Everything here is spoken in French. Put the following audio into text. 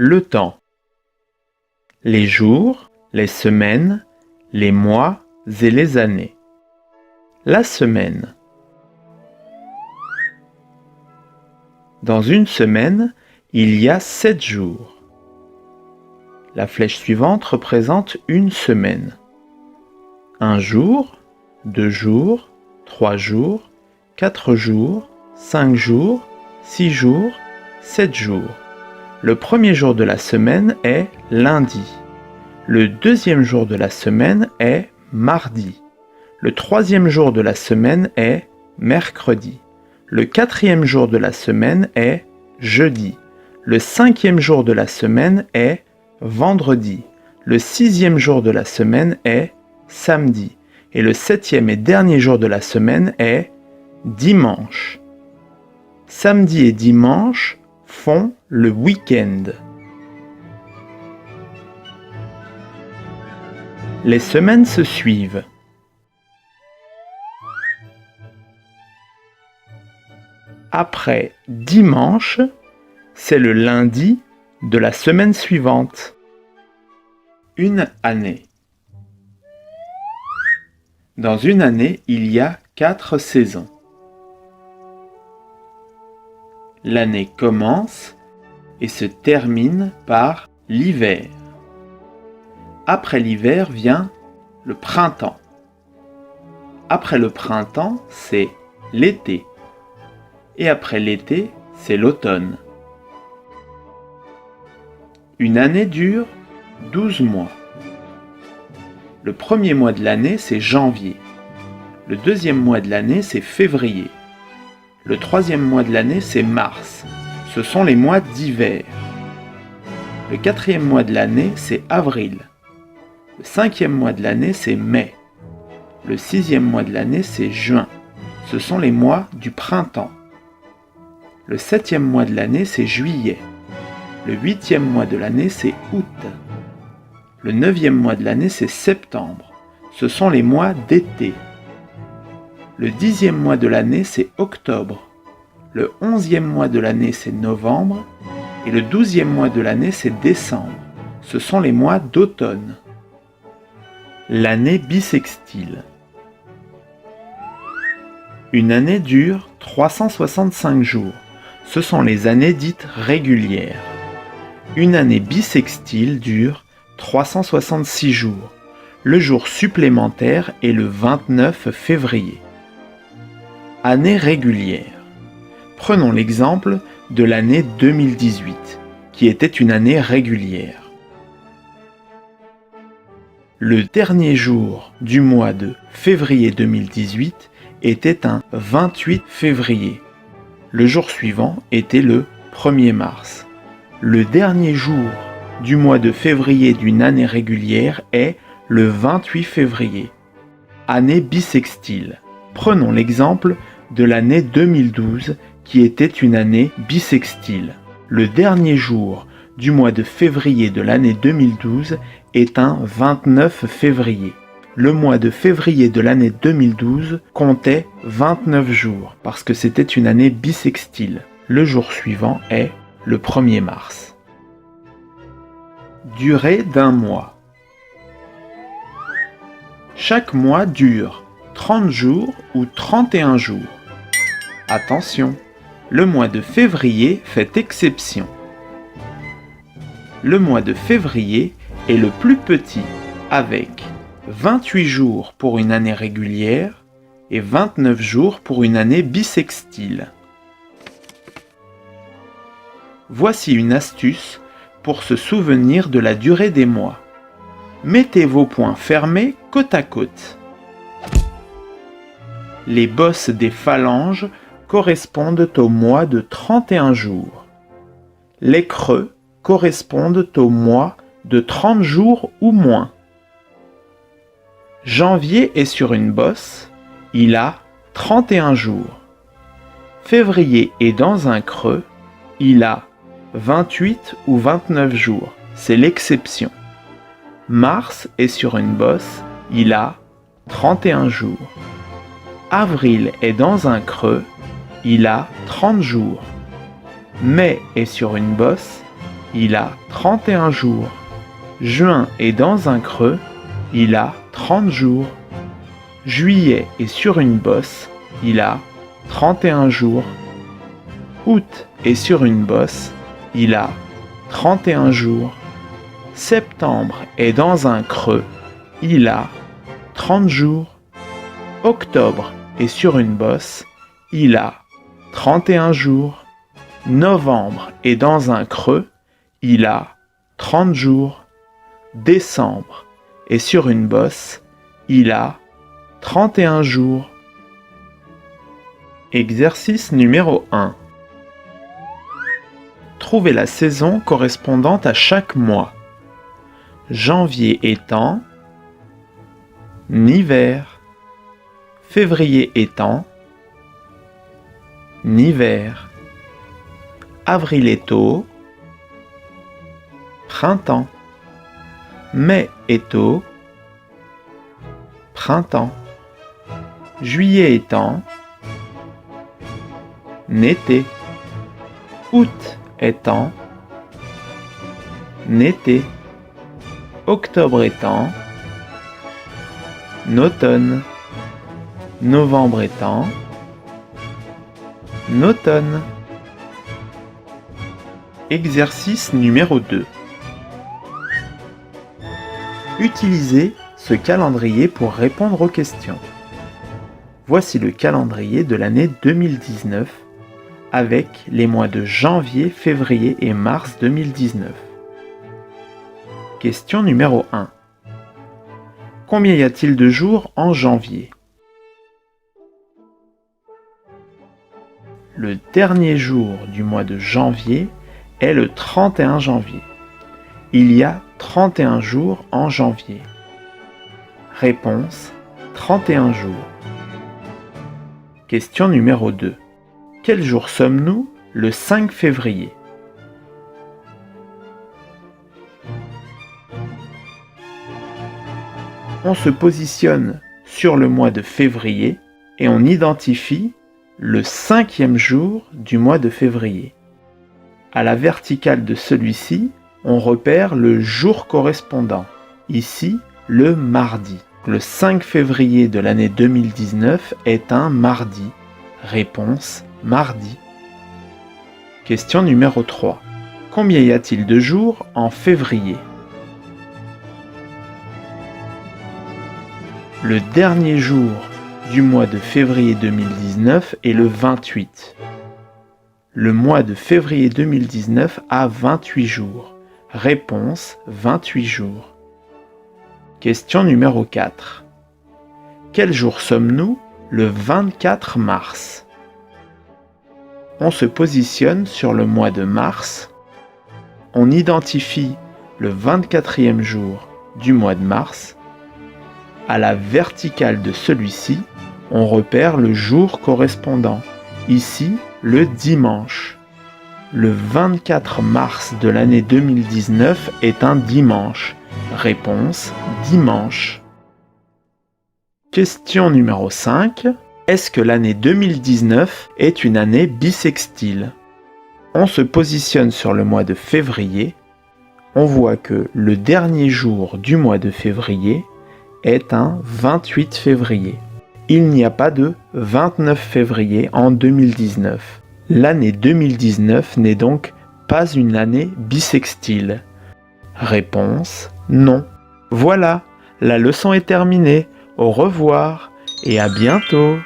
le temps. Les jours, les semaines, les mois et les années. La semaine. Dans une semaine, il y a 7 jours. La flèche suivante représente une semaine. 1 jour, 2 jours, 3 jours, 4 jours, 5 jours, 6 jours, 7 jours. Le premier jour de la semaine est lundi. Le deuxième jour de la semaine est mardi. Le troisième jour de la semaine est mercredi. Le quatrième jour de la semaine est jeudi. Le cinquième jour de la semaine est vendredi. Le sixième jour de la semaine est samedi. Et le septième et dernier jour de la semaine est dimanche. Samedi et dimanche font le week-end. Les semaines se suivent. Après dimanche, c'est le lundi de la semaine suivante. Une année. Dans une année, il y a 4 saisons. L'année commence et se termine par l'hiver. Après l'hiver vient le printemps. Après le printemps, c'est l'été. Et après l'été, c'est l'automne. Une année dure 12 mois. Le premier mois de l'année, c'est janvier. Le deuxième mois de l'année, c'est février. Le troisième mois de l'année, c'est mars. Ce sont les mois d'hiver. Le quatrième mois de l'année, c'est avril. Le cinquième mois de l'année, c'est mai. Le sixième mois de l'année, c'est juin. Ce sont les mois du printemps. Le septième mois de l'année, c'est juillet. Le huitième mois de l'année, c'est août. Le neuvième mois de l'année, c'est septembre. Ce sont les mois d'été. Le 10e mois de l'année, c'est octobre. Le 11e mois de l'année, c'est novembre. Et le 12e mois de l'année, c'est décembre. Ce sont les mois d'automne. L'année bissextile. Une année dure 365 jours. Ce sont les années dites régulières. Une année bissextile dure 366 jours. Le jour supplémentaire est le 29 février. Année régulière. Prenons l'exemple de l'année 2018, qui était une année régulière. Le dernier jour du mois de février 2018 était un 28 février. Le jour suivant était le 1er mars. Le dernier jour du mois de février d'une année régulière est le 28 février. Année bissextile. Prenons l'exemple de l'année 2012 qui était une année bissextile. Le dernier jour du mois de février de l'année 2012 est un 29 février. Le mois de février de l'année 2012 comptait 29 jours parce que c'était une année bissextile. Le jour suivant est le 1er mars. Durée d'un mois. Chaque mois dure 30 jours ou 31 jours. Attention, le mois de février fait exception. Le mois de février est le plus petit avec 28 jours pour une année régulière et 29 jours pour une année bissextile. Voici une astuce pour se souvenir de la durée des mois. Mettez vos poings fermés côte à côte. Les bosses des phalanges correspondent au mois de 31 jours. Les creux correspondent au mois de 30 jours ou moins. Janvier est sur une bosse, il a 31 jours. Février est dans un creux, il a 28 ou 29 jours, c'est l'exception. Mars est sur une bosse, il a 31 jours. Avril est dans un creux, il a 30 jours. Mai est sur une bosse, il a 31 jours. Juin est dans un creux, il a 30 jours. Juillet est sur une bosse, il a 31 jours. Août est sur une bosse, il a 31 jours. Septembre est dans un creux, il a 30 jours. Octobre est sur une bosse, il a 31 jours. Novembre est dans un creux, il a 30 jours. Décembre est sur une bosse, il a 31 jours. Exercice numéro 1. Trouvez la saison correspondante à chaque mois. Janvier étant hiver. Février étant hiver. Avril étant printemps. Mai étant printemps. Juillet étant été. Août étant été. Octobre étant automne. Novembre étant automne. Exercice numéro 2. Utilisez ce calendrier pour répondre aux questions. Voici le calendrier de l'année 2019 avec les mois de janvier, février et mars 2019. Question numéro 1. Combien y a-t-il de jours en janvier? Le dernier jour du mois de janvier est le 31 janvier. Il y a 31 jours en janvier. Réponse: 31 jours. Question numéro 2. Quel jour sommes-nous le 5 février? On se positionne sur le mois de février et on identifie le 5e jour du mois de février. À la verticale de celui-ci, on repère le jour correspondant, ici le mardi. Le 5 février de l'année 2019 est un mardi. Réponse: mardi. Question numéro 3. Combien y a-t-il de jours en février? Le dernier jour du mois de février 2019 est le 28. Le mois de février 2019 a 28 jours. Réponse: 28 jours. Question numéro 4. Quel jour sommes-nous le 24 mars? On se positionne sur le mois de mars. On identifie le 24e jour du mois de mars. À la verticale de celui-ci, on repère le jour correspondant, ici le dimanche. Le 24 mars de l'année 2019 est un dimanche. Réponse: dimanche. Question numéro 5. Est-ce que l'année 2019 est une année bissextile? On se positionne sur le mois de février. On voit que le dernier jour du mois de février est un 28 février. Il n'y a pas de 29 février en 2019. L'année 2019 n'est donc pas une année bissextile. Réponse: non. Voilà, la leçon est terminée. Au revoir et à bientôt.